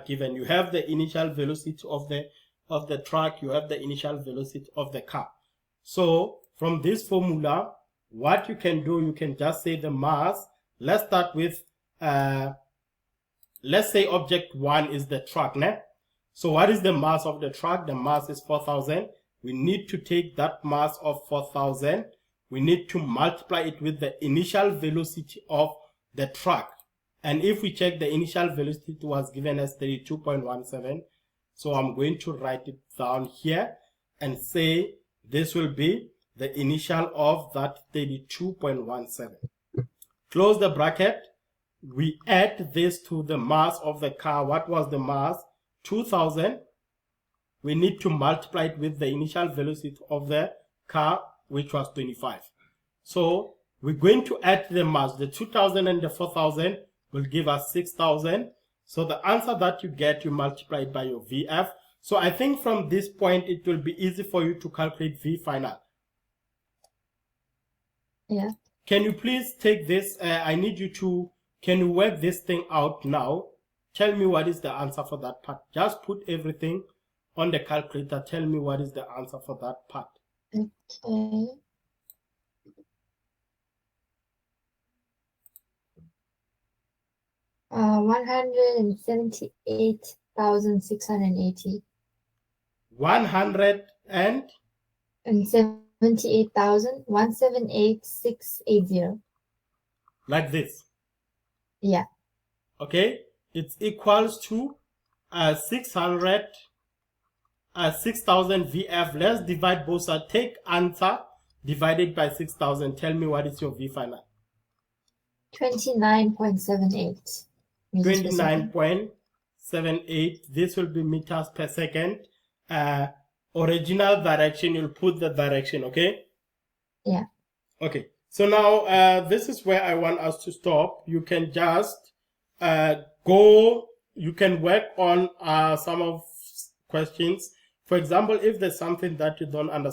given. You have the initial velocity of the truck, you have the initial velocity of the car. So from this formula, what you can do, you can just say the mass. Let's start with, let's say object 1 is the truck. Né? So what is the mass of the truck? The mass is 4,000. We need to take that mass of 4,000. We need to multiply it with the initial velocity of the truck. And if we check, the initial velocity was given as 32.17. So I'm going to write it down here and say this will be the initial of that 32.17. Close the bracket. We add this to the mass of the car. What was the mass? 2,000. We need to multiply it with the initial velocity of the car, which was 25. So we're going to add the mass. The 2,000 and the 4,000 will give us 6,000. So the answer that you get, you multiply it by your VF. So I think from this point, it will be easy for you to calculate V final. Yeah. Can you please take this? I need you to, can you work this thing out now? Tell me what is the answer for that part. Just put everything on the calculator. Tell me what is the answer for that part. Okay. Uh, 178,680. 178,178,680. Like this. Yeah. Okay. It's equals to 6,000 VF. Let's divide both sides. Take answer divided by 6,000. Tell me what is your V final. 29.78. 29.78. This will be meters per second. Original direction, you'll put the direction, okay? Yeah. Okay. So now this is where I want us to stop. You can just you can work on some of questions. For example, if there's something that you don't understand,